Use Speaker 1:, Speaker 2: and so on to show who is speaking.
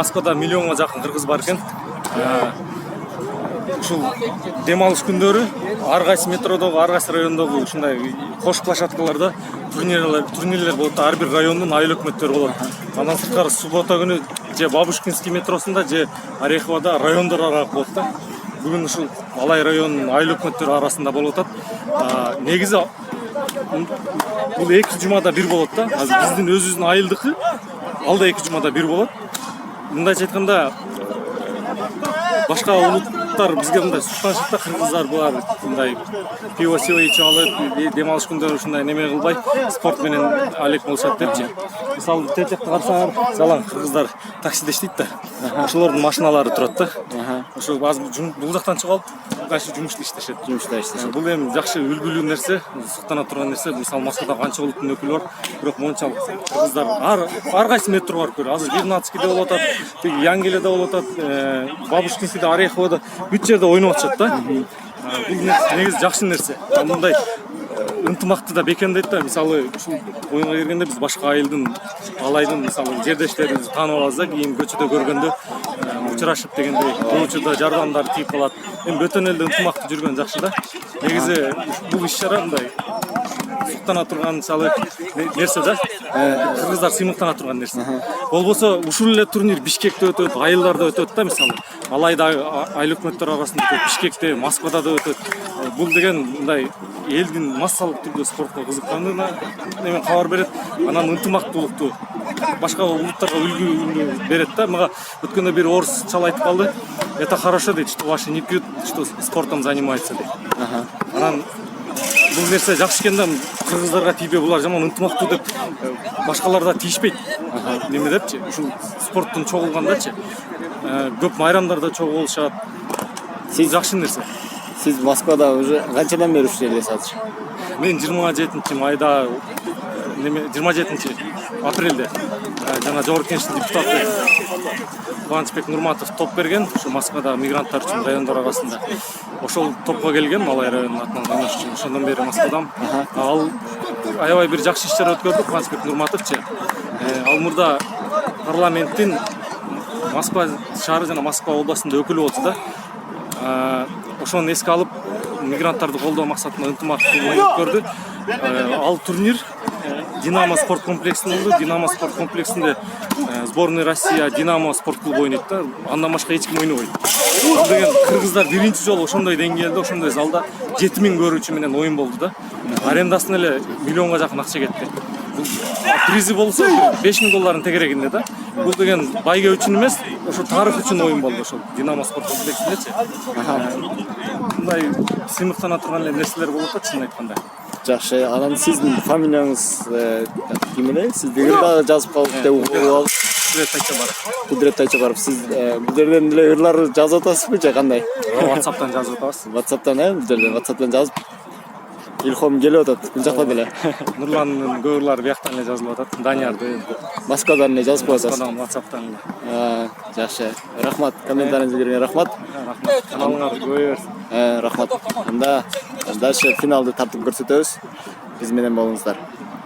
Speaker 1: Москвада миллионга жакын кыргыз бар экен. Ушул дем алыш күндөрү ар кайсы метродогу, ар кайсы райондогу ушундай кош площадкаларда турнирлер болот. Ар бир райондун айыл өкмөттөрү болот. Андан сырткары суббота күнү же Бабушкинский метросунда, же Ореховода райондор аралык болот да. Бүгүн ушул Алай районунун айыл өкмөттөрү арасында болуп атат. Негизи бул 2 жумада бир болот да. Азыр биздин өзүбүздүн айылдыкы алда 2 жумада бир болот. Мындайча айтканда башка улуттар бизге мындай суктанышат да, кыргыздар булар мындай пиво ичип алып, дем алыш күндөрү ушундай неме кылбай спорт менен алек болушат депчи. Мисалы тел жакта карасаңар, салаң кыргыздар таксиде иштейт да. Ошолордун машиналары турат да. Ошо азыр бул жактан чыгып алып кайсы жумушта иштешет. Бул эми жакшы үлгүлүү нерсе, суктана турган нерсе. Мисалы Москвада канча улуттун өкүлү бар, бирок мончалык кыргыздар ар кайсы метро бар көрө. Азыр Вернадскийде болуп атат, Янгеледе болуп атат, Бабушкинскийде, Ореховода бүт жерде ойноп атышат да. Бул негизи жакшы нерсе. Мындай ынтымакты да бекемдейт да. Мисалы ушул оюнга киргенде биз башка айылдын, Алайдын мисалы жердештерибизди таанып алабыз да. Кийин көчөдө көргөндө учурашып дегендей бул учурда жардамдар тийип калат. Эми бөтөн элде ынтымакты жүргөн жакшы да. Негизи бул иш-чара мындай суктана турган мисалы нерсе да. Кыргыздар сыймыктана турган нерсе. Болбосо ушул эле турнир Бишкекте өтөт, айылдарда өтөт да. Мисалы Алайда айыл өкмөттөр арасында өтөт, Бишкекте, Москвада да өтөт. Бул деген мындай элдин массалык түрдө спортко кызыкканына неме кабар берет. Анан ынтымактуулукту башка улуттарга үлгү берет да. Мага өткөндө бир орус чал айтып калды. Это хорошо дейт, что ваши не пьют, что спортом занимаются дейт. Анан бул нерсе жакшы экен да, кыргыздарга тийбей булар жаман ынтымактуу деп башкаларда тийишпейт. Неме депчи, ушул спорттун чогулгандачы көп майрамдарда чогулушат.
Speaker 2: Сиз
Speaker 1: жакшы нерсе.
Speaker 2: Сиз Москвада уже канчадан бери иштейсиз азыр?
Speaker 1: Мен 27-майда 27 апрелде жана жогорку кеңештин депутаты Кубанычбек Нурматов топ берген, ушу Москвада мигранттар үчүн райондор арасында. Ошол топко келгем, Алай районунун атынан ойнош үчүн. Ошондон бери Москвадам. Ал аябай бир жакшы иш-чара өткөрдү Кубанычбек Нурматовчу. Ал мурда парламенттин Москва шаары жана Москва областында өкүлү болчу да. Ошону эске алып, мигранттарды колдоо максатында ынтымактуу өткөрдү. Ал турнир Динамо спорт комплексинде болду. Динамо спорт комплексинде сборная Россия Динамо спорт клубу ойнойт да. Андан башка эч ким ойнобойт. Ал деген кыргыздар биринчи жолу ошондой деңгээлде, ошондой залда 7000 көрүүчү менен оюн болду да. Арендасына эле миллионго жакын акча кетти. Призи болсо $5000 тегерегинде да. Бул деген байге үчүн эмес, ошо тарых үчүн оюн болду ошол Динамо спорт комплексиндечи. Мындай сыймыктана турган эле нерселер болуп атат, чынын айтканда.
Speaker 2: Жакшы. Анан сиздин фамилияңыз ким эле? Сизди ырда жазып калып деп угуп алып. Кудрет Тайчабаров. Сиз бул жерден эле ырларды жазып атасызбы же кандай?
Speaker 1: WhatsApp'tan жазып атабыз.
Speaker 2: WhatsApp'tan, бул жерден WhatsApp'tan жазып илхом келип атат. Бул жакта деле.
Speaker 1: Нурландын көп ырлары бияктан эле жазылып атат. Даниярды
Speaker 2: Москвадан эле жазып коесуз.
Speaker 1: Москвадан WhatsApp'tan эле.
Speaker 2: Жакшы. Рахмат. Комментарийиңизге берген рахмат.
Speaker 1: Рахмат. Каналыңар көбөйө берсин.
Speaker 2: Рахмат. Анда дальше финалды тартып көрсөтөбүз. Биз менен болуңуздар.